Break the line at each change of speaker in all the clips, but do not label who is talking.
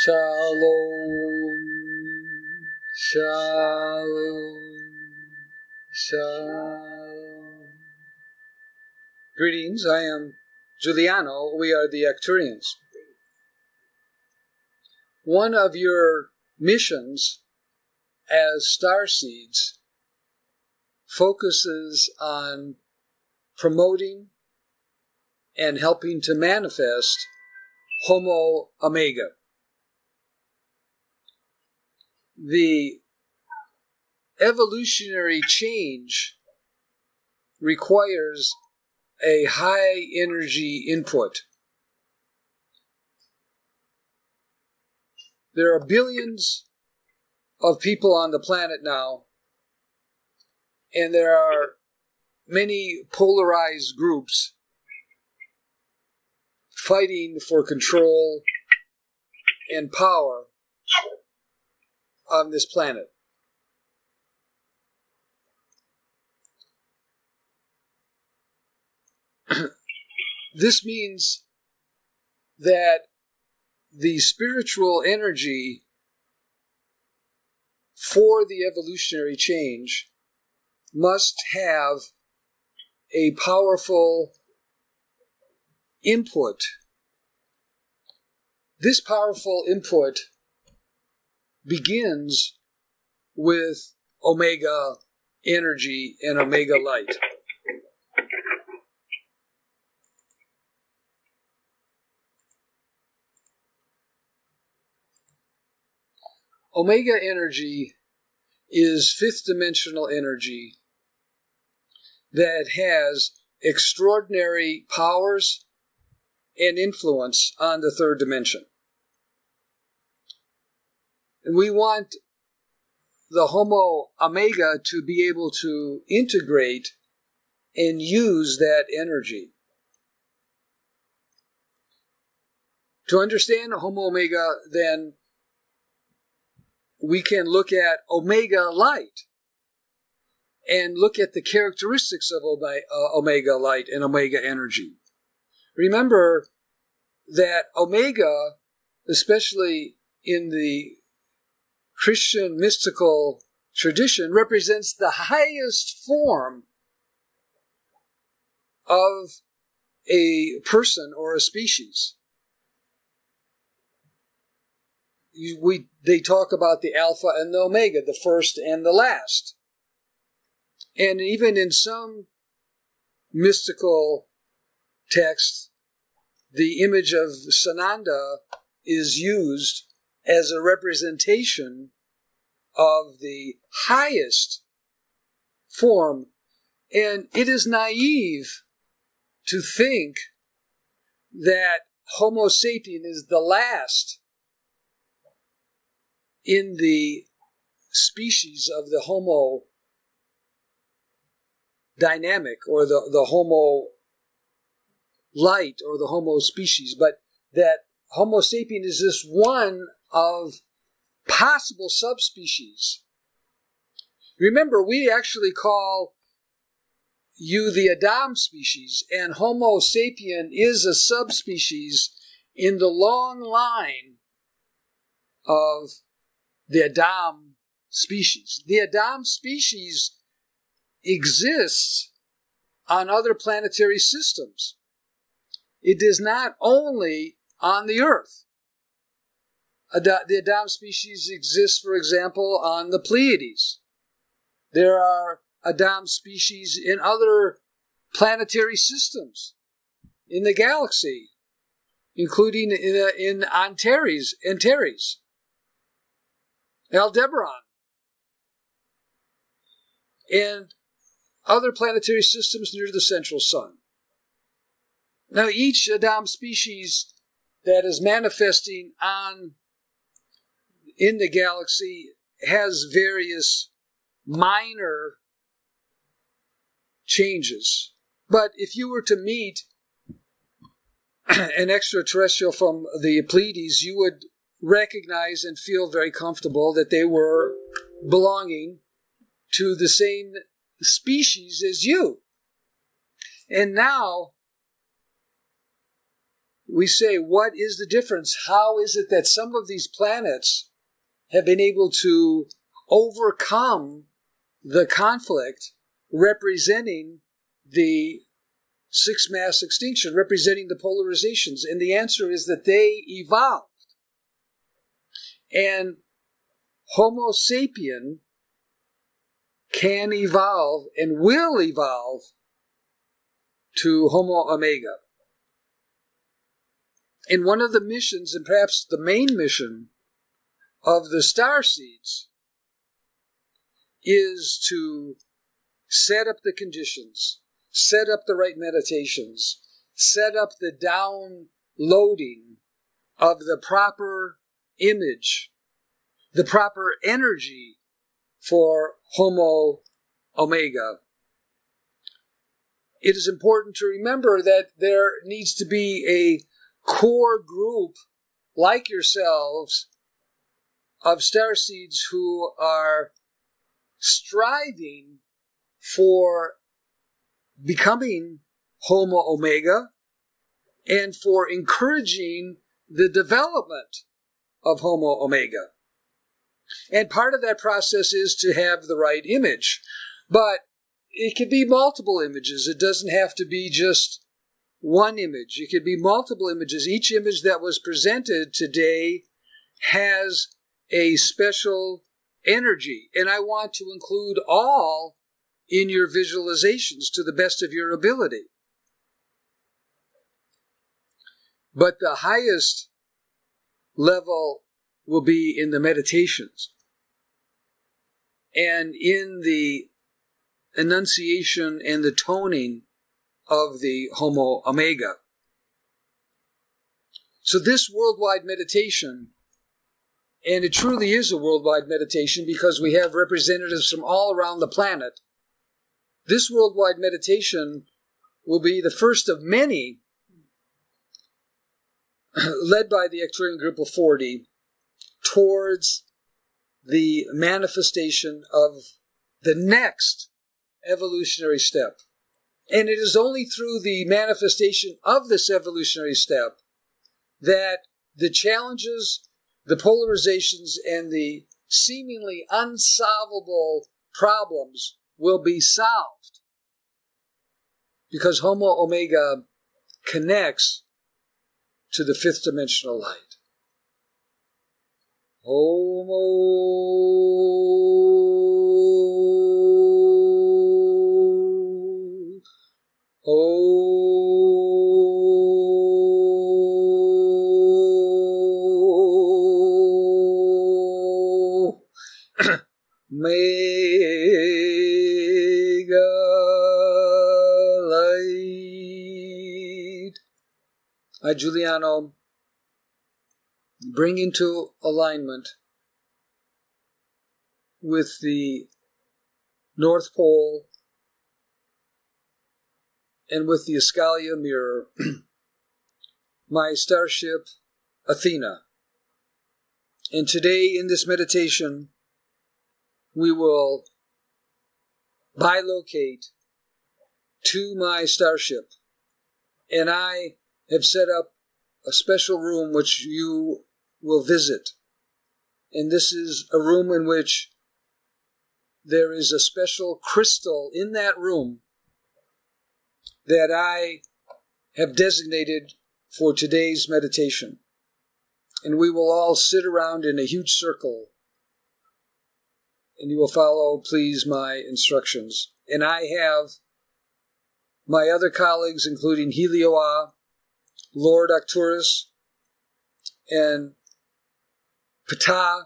Shalom, shalom, shalom. Greetings, I am Giuliano. We are the Arcturians. One of your missions as starseeds focuses on promoting and helping to manifest Homo Omega. The evolutionary change requires a high energy input. There are billions of people on the planet now, and there are many polarized groups fighting for control and power on this planet. This means that the spiritual energy for the evolutionary change must have a powerful input. This powerful input begins with Omega energy and Omega light. Omega energy is fifth dimensional energy that has extraordinary powers and influence on the third dimension. And we want the Homo Omega to be able to integrate and use that energy. To understand Homo Omega, then, we can look at Omega light and look at the characteristics of Omega light and Omega energy. Remember that Omega, especially in the Christian mystical tradition, represents the highest form of a person or a species. They talk about the Alpha and the Omega, the first and the last. And even in some mystical texts, the image of Sananda is used as a representation of the highest form. And it is naive to think that Homo sapien is the last in the species of the Homo dynamic, or the Homo light, or the Homo species, but that Homo sapien is just one of possible subspecies. Remember, we actually call you the Adam species, and Homo sapien is a subspecies in the long line of the Adam species. The Adam species exists on other planetary systems. It is not only on the Earth. The Adam species exists, for example, on the Pleiades. There are Adam species in other planetary systems in the galaxy, including in Antares, Aldebaran, and other planetary systems near the central sun. Now, each Adam species that is manifesting in the galaxy has various minor changes. But if you were to meet an extraterrestrial from the Pleiades, you would recognize and feel very comfortable that they were belonging to the same species as you. And now we say, what is the difference? How is it that some of these planets have been able to overcome the conflict representing the sixth mass extinction, representing the polarizations? And the answer is that they evolved. And Homo sapien can evolve and will evolve to Homo Omega. And one of the missions, and perhaps the main mission of the starseeds, is to set up the conditions, set up the right meditations, set up the downloading of the proper image, the proper energy for Homo Omega. It is important to remember that there needs to be a core group like yourselves of starseeds who are striving for becoming Homo Omega and for encouraging the development of Homo Omega. And part of that process is to have the right image. But it could be multiple images. It doesn't have to be just one image. It could be multiple images. Each image that was presented today has a special energy. And I want to include all in your visualizations to the best of your ability. But the highest level will be in the meditations and in the enunciation and the toning of the Homo Omega. So this worldwide meditation, and it truly is a worldwide meditation because we have representatives from all around the planet, this worldwide meditation will be the first of many led by the Arcturian group of 40 towards the manifestation of the next evolutionary step. And it is only through the manifestation of this evolutionary step that the challenges, the polarizations, and the seemingly unsolvable problems will be solved. Because Homo Omega connects to the fifth dimensional light. Homo Omega light. I, Giuliano, bring into alignment with the North Pole and with the Escalia mirror my starship Athena. And today in this meditation we will bilocate to my starship, and I have set up a special room which you will visit. And this is a room in which there is a special crystal in that room that I have designated for today's meditation. And we will all sit around in a huge circle, and you will follow, please, my instructions. And I have my other colleagues, including Helioa, Lord Arcturus, and Ptah,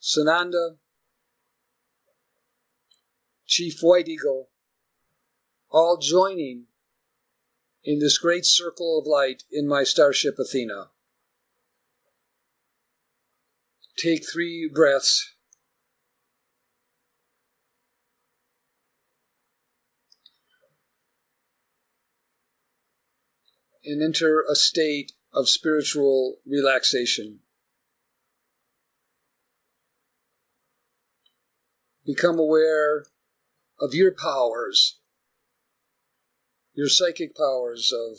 Sananda, Chief White Eagle, all joining in this great circle of light in my starship Athena. Take 3 breaths. And enter a state of spiritual relaxation. Become aware of your powers, your psychic powers of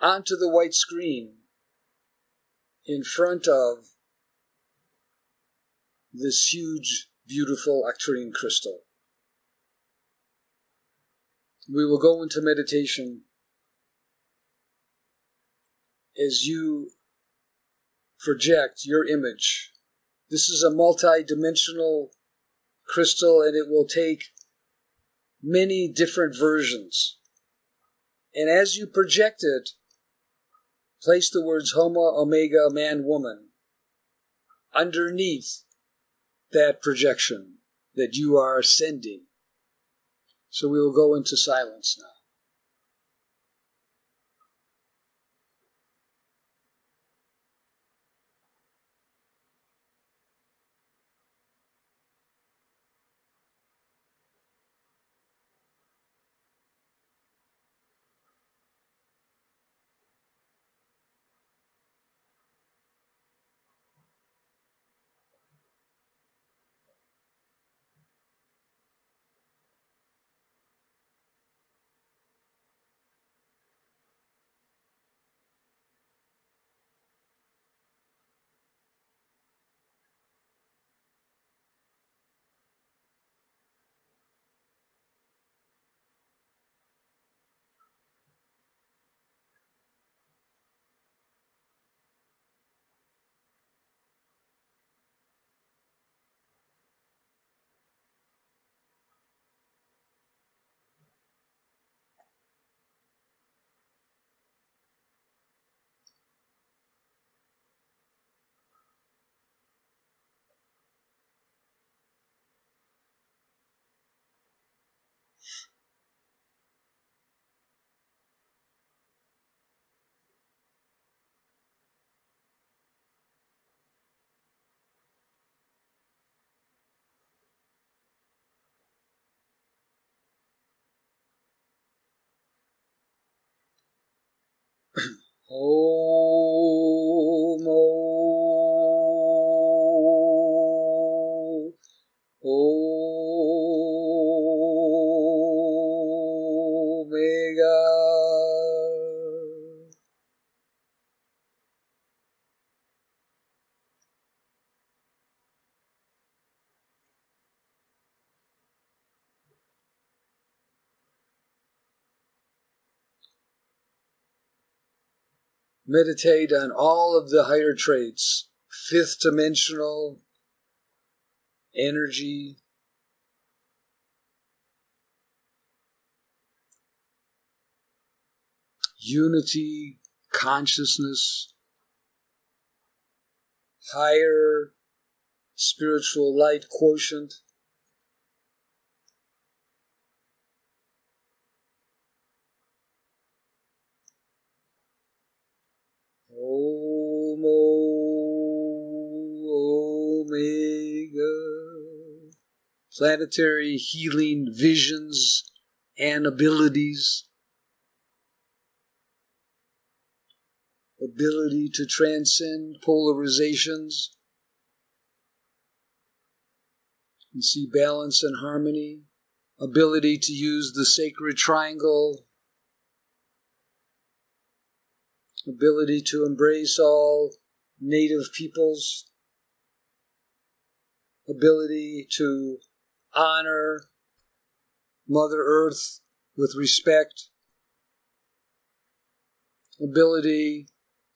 onto the white screen in front of this huge, beautiful Arcturian crystal. We will go into meditation as you project your image. This is a multi-dimensional crystal, and it will take many different versions. And as you project it, place the words Homo Omega, man, woman, underneath that projection that you are sending. So we will go into silence now. Homo Omega. Meditate on all of the higher traits, fifth dimensional energy, unity, consciousness, higher spiritual light quotient, Homo Omega, planetary healing visions and abilities, ability to transcend polarizations and see balance and harmony, ability to use the sacred triangle, ability to embrace all native peoples, ability to honor Mother Earth with respect, ability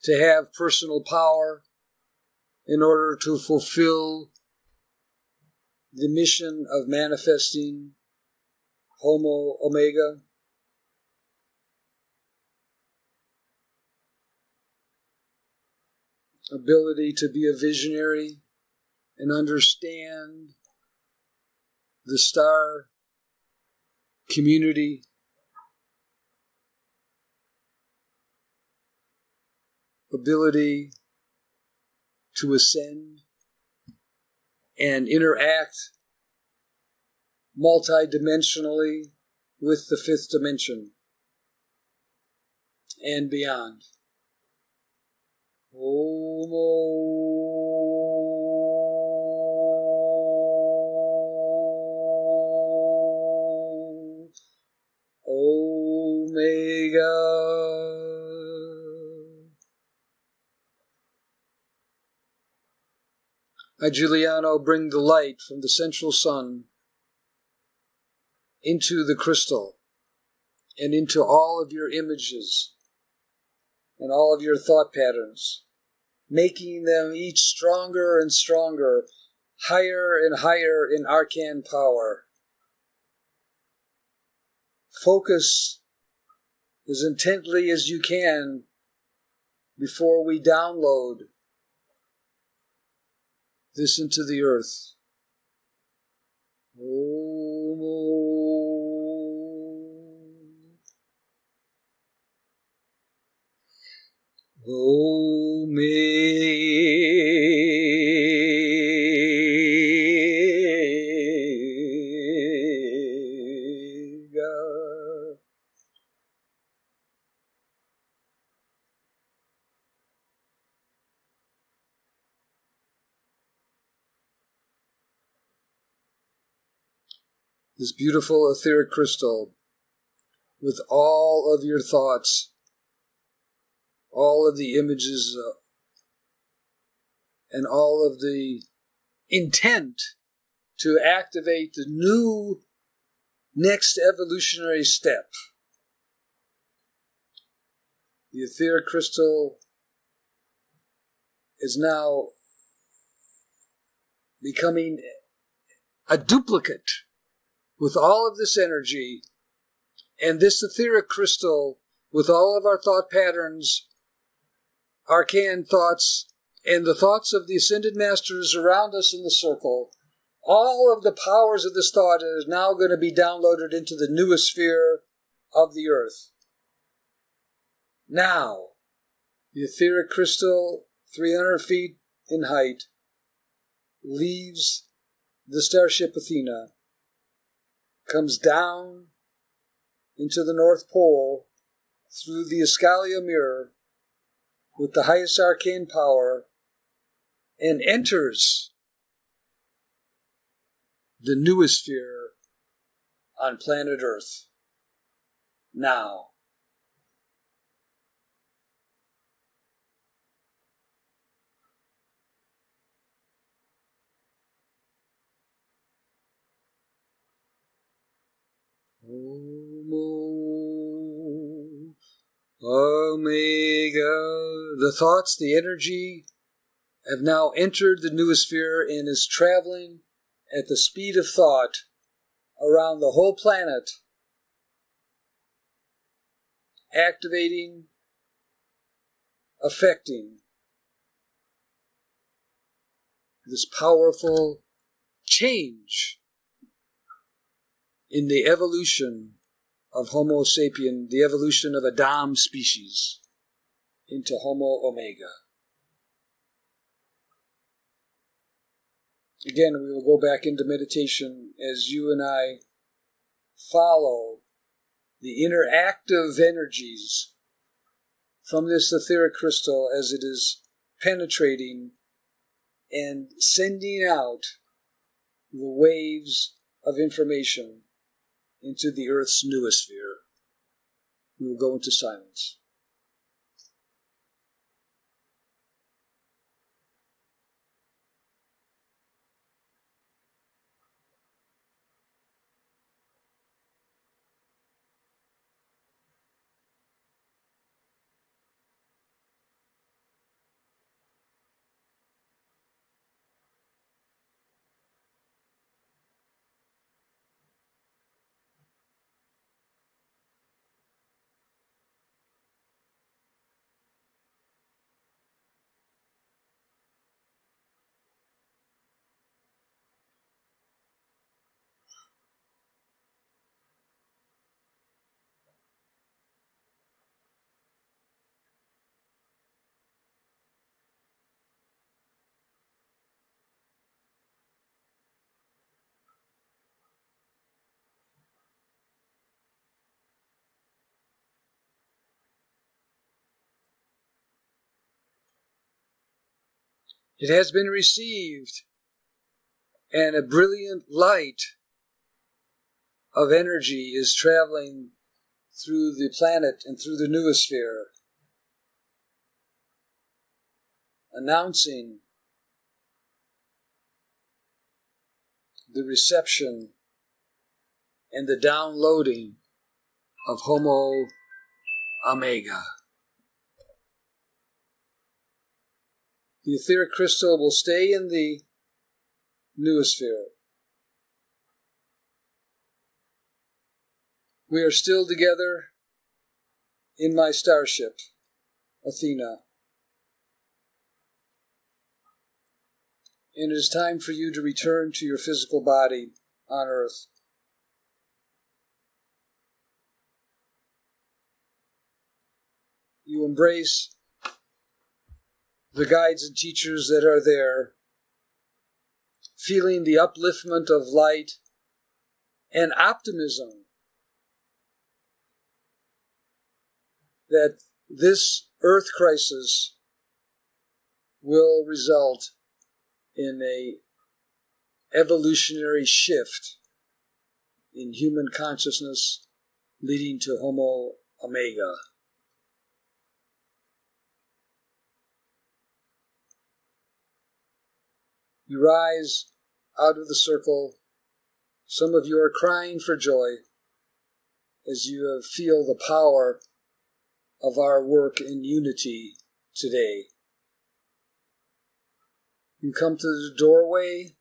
to have personal power in order to fulfill the mission of manifesting Homo Omega, ability to be a visionary and understand the star community, ability to ascend and interact multidimensionally with the fifth dimension and beyond. Omega. I, Giuliano, bring the light from the central sun into the crystal and into all of your images and all of your thought patterns, making them each stronger and stronger, higher and higher in arcane power. Focus as intently as you can before we download this into the earth. Omega. This beautiful etheric crystal with all of your thoughts, all of the images, and all of the intent to activate the new next evolutionary step. The etheric crystal is now becoming a duplicate with all of this energy, and this etheric crystal with all of our thought patterns, arcane thoughts, and the thoughts of the ascended masters around us in the circle, all of the powers of this thought is now going to be downloaded into the newest sphere of the earth. Now, the etheric crystal, 300 feet in height, leaves the starship Athena, comes down into the North Pole through the Escalia mirror with the highest arcane power, and enters the newest sphere on planet Earth. Now. Homo Omega. The thoughts, the energy have now entered the newest sphere and is traveling at the speed of thought around the whole planet, activating, affecting this powerful change in the evolution of Homo sapien, the evolution of Adam species into Homo Omega. Again, we will go back into meditation as you and I follow the interactive energies from this etheric crystal as it is penetrating and sending out the waves of information into the Earth's noosphere. We will go into silence. It has been received, and a brilliant light of energy is traveling through the planet and through the noosphere, announcing the reception and the downloading of Homo Omega. The etheric crystal will stay in the noosphere. We are still together in my starship, Athena. And it is time for you to return to your physical body on Earth. You embrace the guides and teachers that are there, feeling the upliftment of light and optimism that this Earth crisis will result in a evolutionary shift in human consciousness leading to Homo Omega. You rise out of the circle. Some of you are crying for joy as you feel the power of our work in unity today. You come to the doorway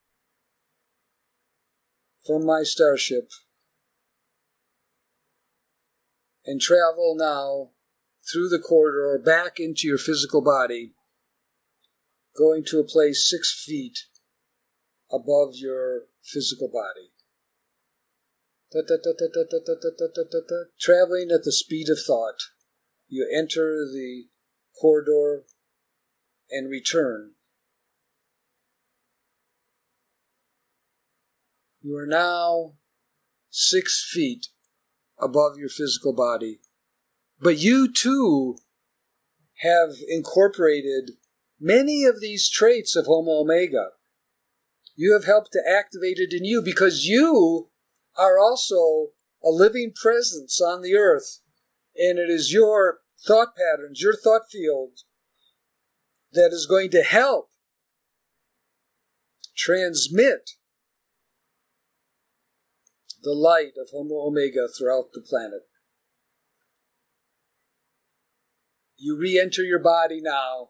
from my starship and travel now through the corridor back into your physical body, going to a place 6 feet above your physical body. Traveling at the speed of thought, you enter the corridor and return. You are now 6 feet above your physical body. But you too have incorporated many of these traits of Homo Omega. You have helped to activate it in you because you are also a living presence on the earth. And it is your thought patterns, your thought field, that is going to help transmit the light of Homo Omega throughout the planet. You re-enter your body now.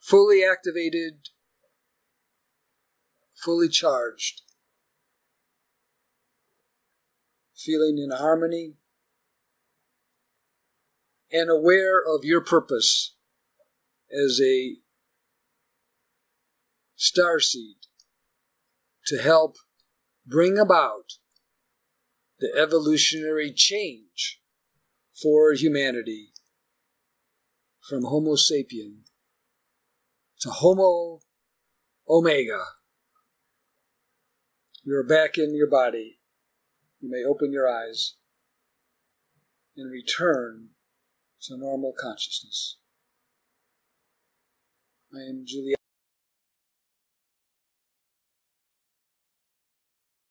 Fully activated, fully charged, feeling in harmony and aware of your purpose as a starseed to help bring about the evolutionary change for humanity from Homo sapien to Homo Omega. You are back in your body. You may open your eyes and return to normal consciousness. I am Juliet.